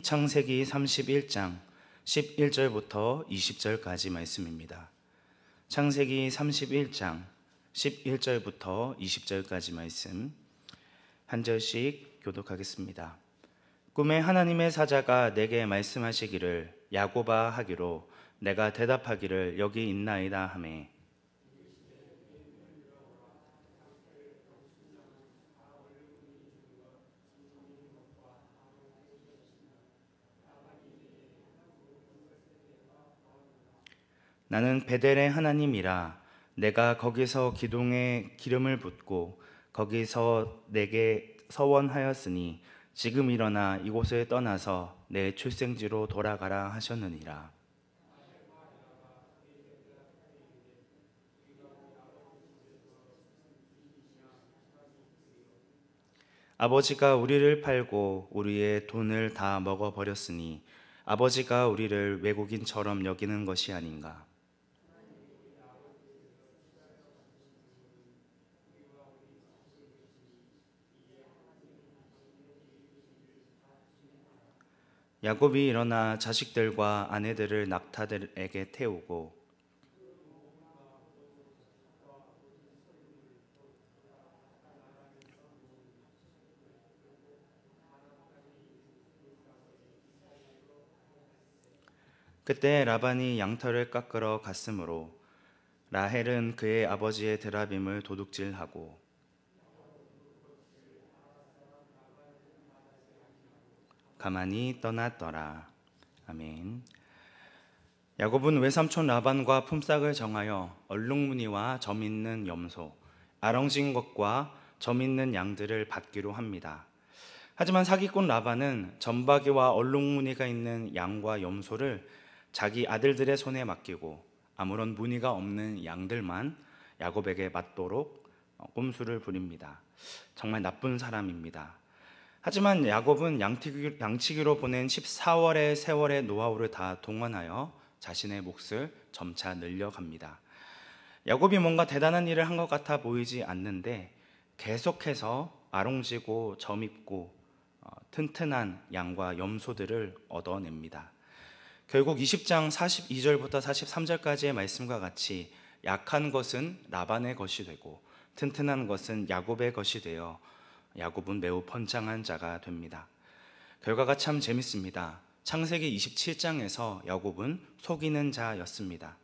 창세기 31장 11절부터 20절까지 말씀입니다. 창세기 31장 11절부터 20절까지 말씀 한 절씩 교독하겠습니다. 꿈에 하나님의 사자가 내게 말씀하시기를 야곱아 하기로 내가 대답하기를 여기 있나이다 하매 나는 베델의 하나님이라 내가 거기서 기둥에 기름을 붓고 거기서 내게 서원하였으니 지금 일어나 이곳을 떠나서 내 출생지로 돌아가라 하셨느니라. 아버지가 우리를 팔고 우리의 돈을 다 먹어버렸으니 아버지가 우리를 외국인처럼 여기는 것이 아닌가. 야곱이 일어나 자식들과 아내들을 낙타들에게 태우고 그때 라반이 양털을 깎으러 갔으므로 라헬은 그의 아버지의 드라빔을 도둑질하고 가만히 떠났더라. 아멘. 야곱은 외삼촌 라반과 품삯을 정하여 얼룩무늬와 점 있는 염소, 아렁진 것과 점 있는 양들을 받기로 합니다. 하지만 사기꾼 라반은 점박이와 얼룩무늬가 있는 양과 염소를 자기 아들들의 손에 맡기고 아무런 무늬가 없는 양들만 야곱에게 맞도록 꼼수를 부립니다. 정말 나쁜 사람입니다. 하지만 야곱은 양치기로 보낸 14월의 세월의 노하우를 다 동원하여 자신의 몫을 점차 늘려갑니다. 야곱이 뭔가 대단한 일을 한 것 같아 보이지 않는데 계속해서 아롱지고 점입고 튼튼한 양과 염소들을 얻어냅니다. 결국 20장 42절부터 43절까지의 말씀과 같이 약한 것은 라반의 것이 되고 튼튼한 것은 야곱의 것이 되어 야곱은 매우 번창한 자가 됩니다. 결과가 참 재밌습니다. 창세기 27장에서 야곱은 속이는 자였습니다.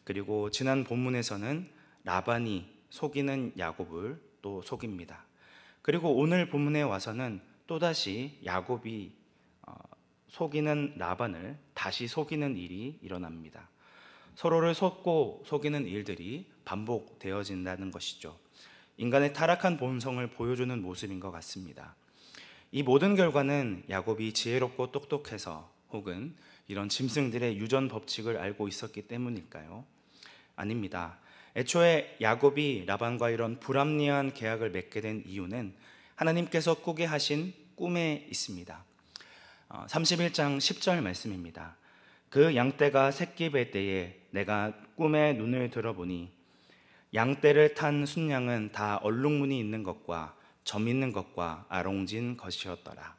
그리고 지난 본문에서는 라반이 속이는 야곱을 또 속입니다. 그리고 오늘 본문에 와서는 또다시 야곱이 속이는 라반을 다시 속이는 일이 일어납니다. 서로를 속고 속이는 일들이 반복되어진다는 것이죠. 인간의 타락한 본성을 보여주는 모습인 것 같습니다. 이 모든 결과는 야곱이 지혜롭고 똑똑해서 혹은 이런 짐승들의 유전 법칙을 알고 있었기 때문일까요? 아닙니다. 애초에 야곱이 라반과 이런 불합리한 계약을 맺게 된 이유는 하나님께서 꾸게 하신 꿈에 있습니다. 31장 10절 말씀입니다. 그 양떼가 새끼 뵐 때에 내가 꿈에 눈을 들어보니 양떼를 탄 순양은 다 얼룩무늬 있는 것과 점 있는 것과 아롱진 것이었더라.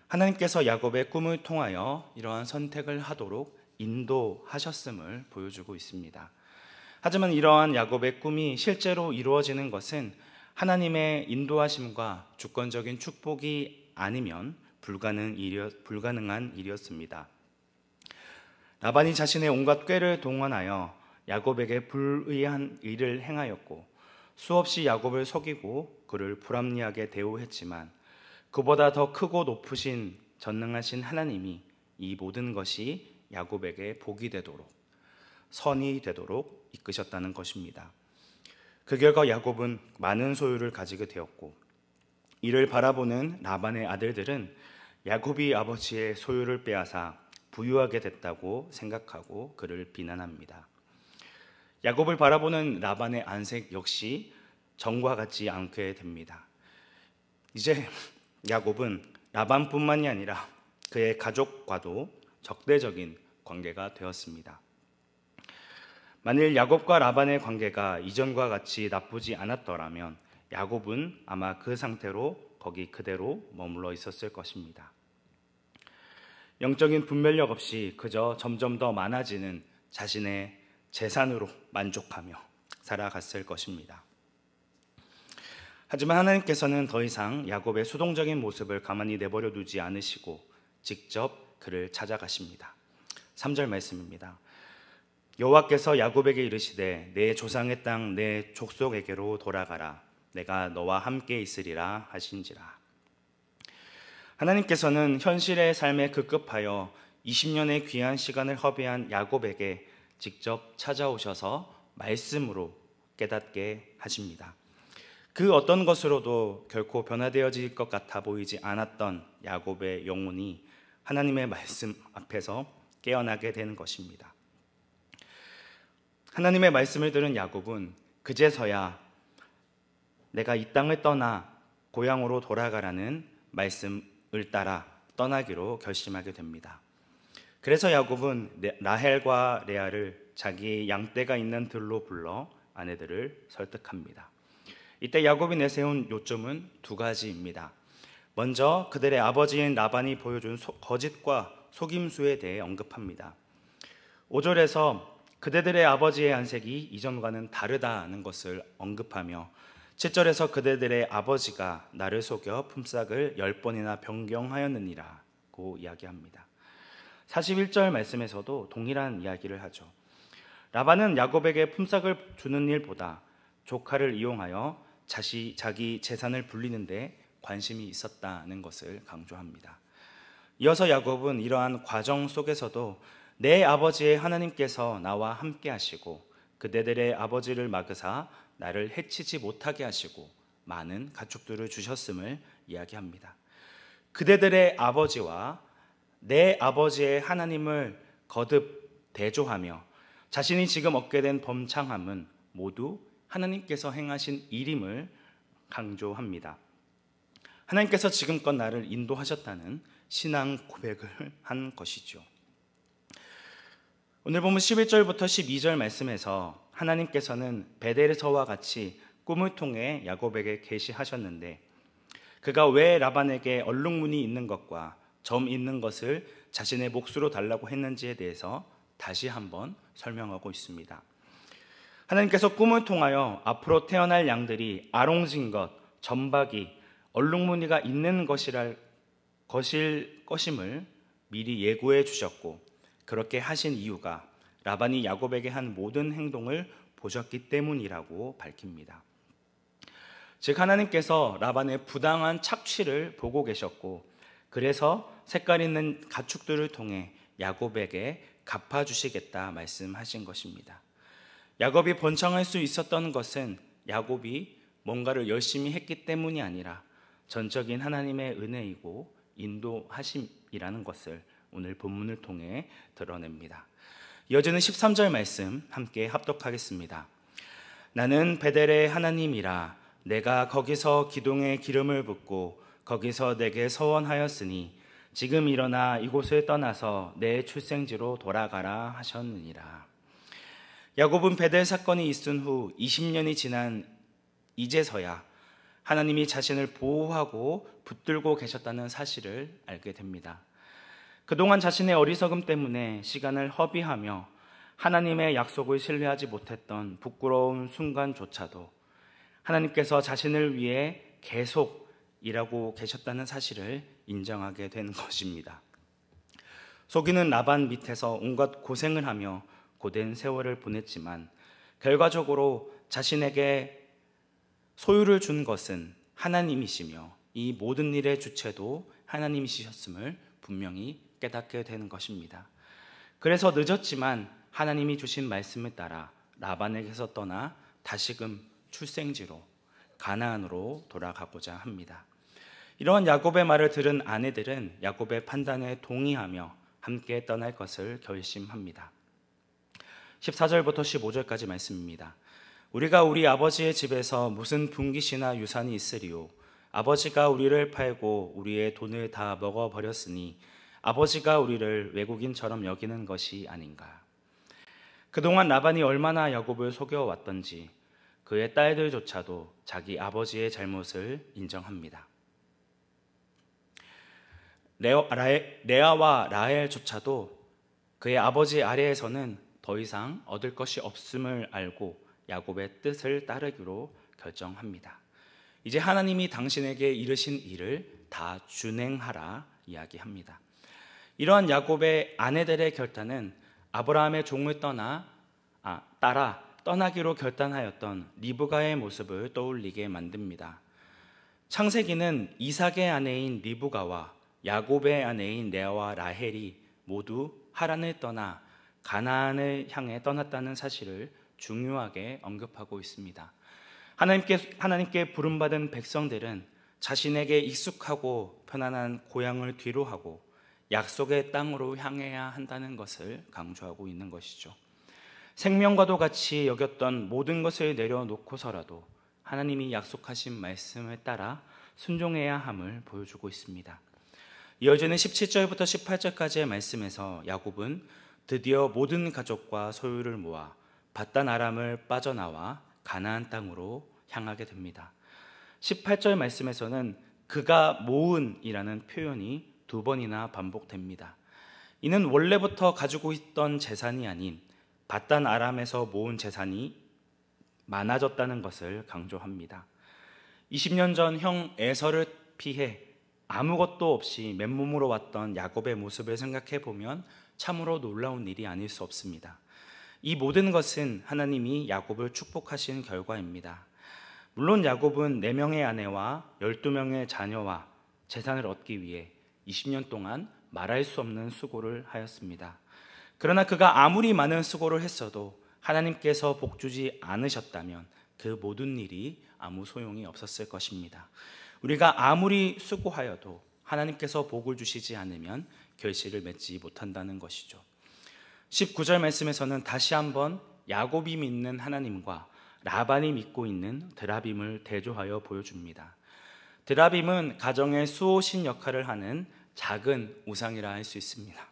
하나님께서 야곱의 꿈을 통하여 이러한 선택을 하도록 인도하셨음을 보여주고 있습니다. 하지만 이러한 야곱의 꿈이 실제로 이루어지는 것은 하나님의 인도하심과 주권적인 축복이 아니면 불가능한 일이었습니다. 라반이 자신의 온갖 꾀를 동원하여 야곱에게 불의한 일을 행하였고 수없이 야곱을 속이고 그를 불합리하게 대우했지만 그보다 더 크고 높으신 전능하신 하나님이 이 모든 것이 야곱에게 복이 되도록 선이 되도록 이끄셨다는 것입니다. 그 결과 야곱은 많은 소유를 가지게 되었고 이를 바라보는 라반의 아들들은 야곱이 아버지의 소유를 빼앗아 부유하게 됐다고 생각하고 그를 비난합니다. 야곱을 바라보는 라반의 안색 역시 전과 같지 않게 됩니다. 이제 야곱은 라반뿐만이 아니라 그의 가족과도 적대적인 관계가 되었습니다. 만일 야곱과 라반의 관계가 이전과 같이 나쁘지 않았더라면 야곱은 아마 그 상태로 거기 그대로 머물러 있었을 것입니다. 영적인 분별력 없이 그저 점점 더 많아지는 자신의 재산으로 만족하며 살아갔을 것입니다. 하지만 하나님께서는 더 이상 야곱의 수동적인 모습을 가만히 내버려 두지 않으시고 직접 그를 찾아가십니다. 3절 말씀입니다. 여호와께서 야곱에게 이르시되 내 조상의 땅 내 족속에게로 돌아가라. 내가 너와 함께 있으리라 하신지라. 하나님께서는 현실의 삶에 급급하여 20년의 귀한 시간을 허비한 야곱에게 직접 찾아오셔서 말씀으로 깨닫게 하십니다. 그 어떤 것으로도 결코 변화되어질 것 같아 보이지 않았던 야곱의 영혼이 하나님의 말씀 앞에서 깨어나게 되는 것입니다. 하나님의 말씀을 들은 야곱은 그제서야 내가 이 땅을 떠나 고향으로 돌아가라는 말씀을 따라 떠나기로 결심하게 됩니다. 그래서 야곱은 라헬과 레아를 자기 양떼가 있는 들로 불러 아내들을 설득합니다. 이때 야곱이 내세운 요점은 두 가지입니다. 먼저 그들의 아버지인 라반이 보여준 거짓과 속임수에 대해 언급합니다. 5절에서 그대들의 아버지의 안색이 이전과는 다르다는 것을 언급하며 7절에서 그대들의 아버지가 나를 속여 품삯을 10번이나 변경하였느니라고 이야기합니다. 41절 말씀에서도 동일한 이야기를 하죠. 라반은 야곱에게 품삯을 주는 일보다 조카를 이용하여 자기 재산을 불리는데 관심이 있었다는 것을 강조합니다. 이어서 야곱은 이러한 과정 속에서도 내 아버지의 하나님께서 나와 함께 하시고 그대들의 아버지를 막으사 나를 해치지 못하게 하시고 많은 가축들을 주셨음을 이야기합니다. 그대들의 아버지와 내 아버지의 하나님을 거듭 대조하며 자신이 지금 얻게 된 범창함은 모두 하나님께서 행하신 일임을 강조합니다. 하나님께서 지금껏 나를 인도하셨다는 신앙 고백을 한 것이죠. 오늘 보면 11절부터 12절 말씀에서 하나님께서는 베델에서와 같이 꿈을 통해 야곱에게 계시하셨는데 그가 왜 라반에게 얼룩무늬 있는 것과 점 있는 것을 자신의 몫으로 달라고 했는지에 대해서 다시 한번 설명하고 있습니다. 하나님께서 꿈을 통하여 앞으로 태어날 양들이 아롱진 것, 점박이, 얼룩무늬가 있는 것임을 미리 예고해 주셨고 그렇게 하신 이유가 라반이 야곱에게 한 모든 행동을 보셨기 때문이라고 밝힙니다. 즉 하나님께서 라반의 부당한 착취를 보고 계셨고 그래서 색깔 있는 가축들을 통해 야곱에게 갚아주시겠다 말씀하신 것입니다. 야곱이 번창할 수 있었던 것은 야곱이 뭔가를 열심히 했기 때문이 아니라 전적인 하나님의 은혜이고 인도하심이라는 것을 오늘 본문을 통해 드러냅니다. 이어지는 13절 말씀 함께 합독하겠습니다. 나는 베델의 하나님이라 내가 거기서 기둥에 기름을 붓고 거기서 내게 서원하였으니 지금 일어나 이곳을 떠나서 내 출생지로 돌아가라 하셨느니라. 야곱은 베델 사건이 있은 후 20년이 지난 이제서야 하나님이 자신을 보호하고 붙들고 계셨다는 사실을 알게 됩니다. 그동안 자신의 어리석음 때문에 시간을 허비하며 하나님의 약속을 신뢰하지 못했던 부끄러운 순간조차도 하나님께서 자신을 위해 계속 일하고 계셨다는 사실을 인정하게 된 것입니다. 속이는 라반 밑에서 온갖 고생을 하며 고된 세월을 보냈지만 결과적으로 자신에게 소유를 준 것은 하나님이시며 이 모든 일의 주체도 하나님이셨음을 분명히 깨닫게 되는 것입니다. 그래서 늦었지만 하나님이 주신 말씀을 따라 라반에게서 떠나 다시금 출생지로 가나안으로 돌아가고자 합니다. 이러한 야곱의 말을 들은 아내들은 야곱의 판단에 동의하며 함께 떠날 것을 결심합니다. 14절부터 15절까지 말씀입니다. 우리가 우리 아버지의 집에서 무슨 분깃이나 유산이 있으리요? 아버지가 우리를 팔고 우리의 돈을 다 먹어버렸으니 아버지가 우리를 외국인처럼 여기는 것이 아닌가. 그동안 라반이 얼마나 야곱을 속여왔던지 그의 딸들조차도 자기 아버지의 잘못을 인정합니다. 레아와 라헬조차도 그의 아버지 아래에서는 더 이상 얻을 것이 없음을 알고 야곱의 뜻을 따르기로 결정합니다. 이제 하나님이 당신에게 이르신 일을 다 준행하라 이야기합니다. 이러한 야곱의 아내들의 결단은 아브라함의 종을 따라 떠나기로 결단하였던 리브가의 모습을 떠올리게 만듭니다. 창세기는 이삭의 아내인 리브가와 야곱의 아내인 레아와 라헬이 모두 하란을 떠나 가나안을 향해 떠났다는 사실을 중요하게 언급하고 있습니다. 하나님께 부름받은 백성들은 자신에게 익숙하고 편안한 고향을 뒤로하고 약속의 땅으로 향해야 한다는 것을 강조하고 있는 것이죠. 생명과도 같이 여겼던 모든 것을 내려놓고서라도 하나님이 약속하신 말씀을 따라 순종해야 함을 보여주고 있습니다. 이어지는 17절부터 18절까지의 말씀에서 야곱은 드디어 모든 가족과 소유를 모아 밧단 아람을 빠져나와 가나안 땅으로 향하게 됩니다. 18절 말씀에서는 그가 모은이라는 표현이 2번이나 반복됩니다. 이는 원래부터 가지고 있던 재산이 아닌 밧단 아람에서 모은 재산이 많아졌다는 것을 강조합니다. 20년 전 형 에서를 피해 아무것도 없이 맨몸으로 왔던 야곱의 모습을 생각해 보면 참으로 놀라운 일이 아닐 수 없습니다. 이 모든 것은 하나님이 야곱을 축복하신 결과입니다. 물론 야곱은 4명의 아내와 12명의 자녀와 재산을 얻기 위해 20년 동안 말할 수 없는 수고를 하였습니다. 그러나 그가 아무리 많은 수고를 했어도 하나님께서 복주지 않으셨다면 그 모든 일이 아무 소용이 없었을 것입니다. 우리가 아무리 수고하여도 하나님께서 복을 주시지 않으면 결실을 맺지 못한다는 것이죠. 19절 말씀에서는 다시 한번 야곱이 믿는 하나님과 라반이 믿고 있는 드라빔을 대조하여 보여줍니다. 드라빔은 가정의 수호신 역할을 하는 작은 우상이라 할 수 있습니다.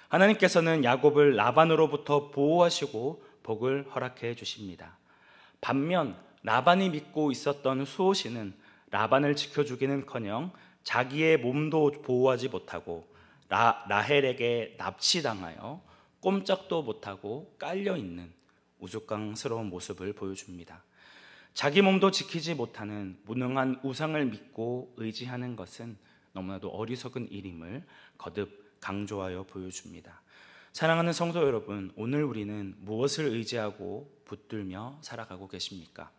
하나님께서는 야곱을 라반으로부터 보호하시고 복을 허락해 주십니다. 반면 라반이 믿고 있었던 수호신은 라반을 지켜주기는커녕 자기의 몸도 보호하지 못하고 라헬에게 납치당하여 꼼짝도 못하고 깔려있는 우스꽝스러운 모습을 보여줍니다. 자기 몸도 지키지 못하는 무능한 우상을 믿고 의지하는 것은 너무나도 어리석은 일임을 거듭 강조하여 보여줍니다. 사랑하는 성도 여러분, 오늘 우리는 무엇을 의지하고 붙들며 살아가고 계십니까?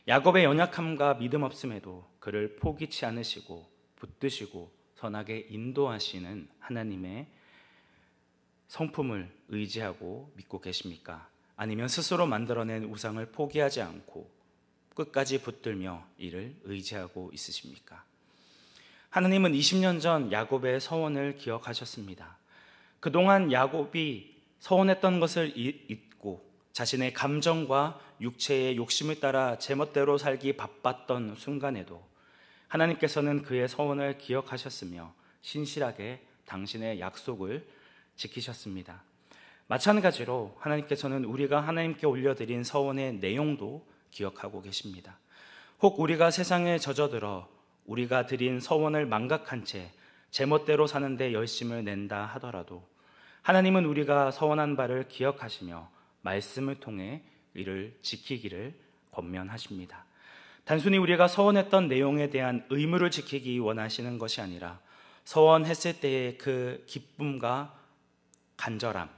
야곱의 연약함과 믿음 없음에도 그를 포기치 않으시고 붙드시고 선하게 인도하시는 하나님의 성품을 의지하고 믿고 계십니까? 아니면 스스로 만들어낸 우상을 포기하지 않고 끝까지 붙들며 이를 의지하고 있으십니까? 하나님은 20년 전 야곱의 서원을 기억하셨습니다. 그동안 야곱이 서원했던 것을 잊고 자신의 감정과 육체의 욕심을 따라 제멋대로 살기 바빴던 순간에도 하나님께서는 그의 서원을 기억하셨으며 신실하게 당신의 약속을 지키셨습니다. 마찬가지로 하나님께서는 우리가 하나님께 올려드린 서원의 내용도 기억하고 계십니다. 혹 우리가 세상에 젖어들어 우리가 드린 서원을 망각한 채 제멋대로 사는데 열심을 낸다 하더라도 하나님은 우리가 서원한 바를 기억하시며 말씀을 통해 이를 지키기를 권면하십니다. 단순히 우리가 서원했던 내용에 대한 의무를 지키기 원하시는 것이 아니라 서원했을 때의 그 기쁨과 간절함,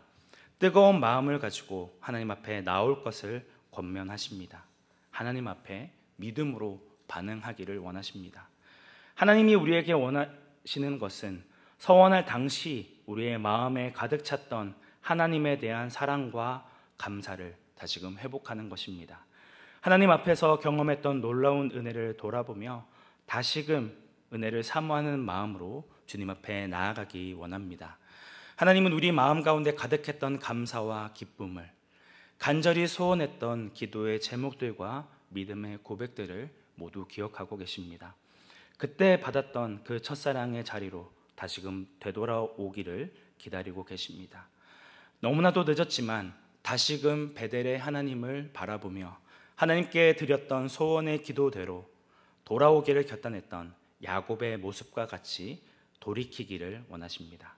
뜨거운 마음을 가지고 하나님 앞에 나올 것을 권면하십니다. 하나님 앞에 믿음으로 반응하기를 원하십니다. 하나님이 우리에게 원하시는 것은 서원할 당시 우리의 마음에 가득 찼던 하나님에 대한 사랑과 감사를 다시금 회복하는 것입니다. 하나님 앞에서 경험했던 놀라운 은혜를 돌아보며 다시금 은혜를 사모하는 마음으로 주님 앞에 나아가기 원합니다. 하나님은 우리 마음 가운데 가득했던 감사와 기쁨을, 간절히 소원했던 기도의 제목들과 믿음의 고백들을 모두 기억하고 계십니다. 그때 받았던 그 첫사랑의 자리로 다시금 되돌아오기를 기다리고 계십니다. 너무나도 늦었지만 다시금 베델의 하나님을 바라보며 하나님께 드렸던 소원의 기도대로 돌아오기를 결단했던 야곱의 모습과 같이 돌이키기를 원하십니다.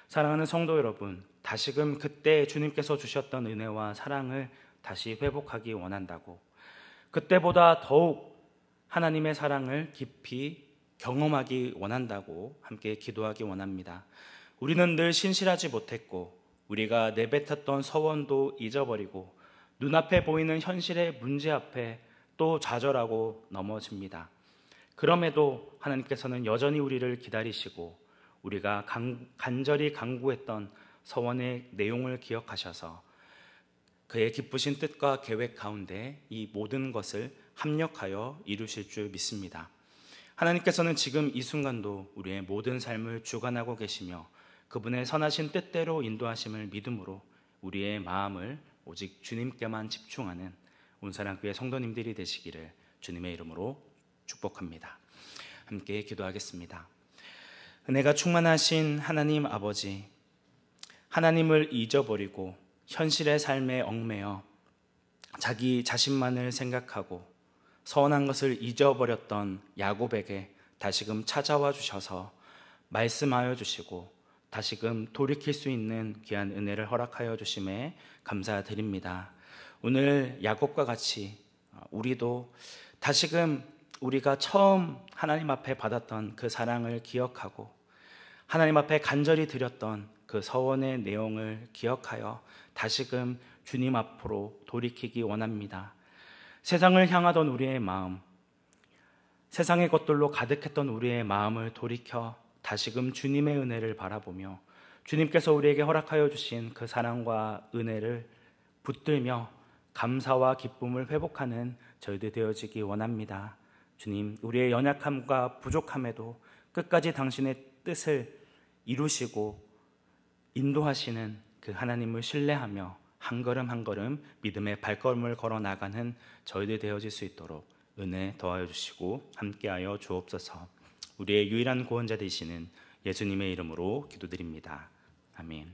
사랑하는 성도 여러분, 다시금 그때 주님께서 주셨던 은혜와 사랑을 다시 회복하기 원한다고, 그때보다 더욱 하나님의 사랑을 깊이 경험하기 원한다고 함께 기도하기 원합니다. 우리는 늘 신실하지 못했고 우리가 내뱉었던 서원도 잊어버리고 눈앞에 보이는 현실의 문제 앞에 또 좌절하고 넘어집니다. 그럼에도 하나님께서는 여전히 우리를 기다리시고 우리가 간절히 간구했던 서원의 내용을 기억하셔서 그의 기쁘신 뜻과 계획 가운데 이 모든 것을 합력하여 이루실 줄 믿습니다. 하나님께서는 지금 이 순간도 우리의 모든 삶을 주관하고 계시며 그분의 선하신 뜻대로 인도하심을 믿음으로 우리의 마음을 오직 주님께만 집중하는 온사랑교회 성도님들이 되시기를 주님의 이름으로 축복합니다. 함께 기도하겠습니다. 은혜가 충만하신 하나님 아버지, 하나님을 잊어버리고 현실의 삶에 얽매여 자기 자신만을 생각하고 서운한 것을 잊어버렸던 야곱에게 다시금 찾아와 주셔서 말씀하여 주시고 다시금 돌이킬 수 있는 귀한 은혜를 허락하여 주심에 감사드립니다. 오늘 야곱과 같이 우리도 다시금 우리가 처음 하나님 앞에 받았던 그 사랑을 기억하고 하나님 앞에 간절히 드렸던 그 서원의 내용을 기억하여 다시금 주님 앞으로 돌이키기 원합니다. 세상을 향하던 우리의 마음, 세상의 것들로 가득했던 우리의 마음을 돌이켜 다시금 주님의 은혜를 바라보며 주님께서 우리에게 허락하여 주신 그 사랑과 은혜를 붙들며 감사와 기쁨을 회복하는 저희들 되어지기 원합니다. 주님, 우리의 연약함과 부족함에도 끝까지 당신의 뜻을 이루시고 인도하시는 그 하나님을 신뢰하며 한 걸음 한 걸음 믿음의 발걸음을 걸어 나가는 저희들 되어질 수 있도록 은혜 더하여 주시고 함께하여 주옵소서. 우리의 유일한 구원자 되시는 예수님의 이름으로 기도드립니다. 아멘.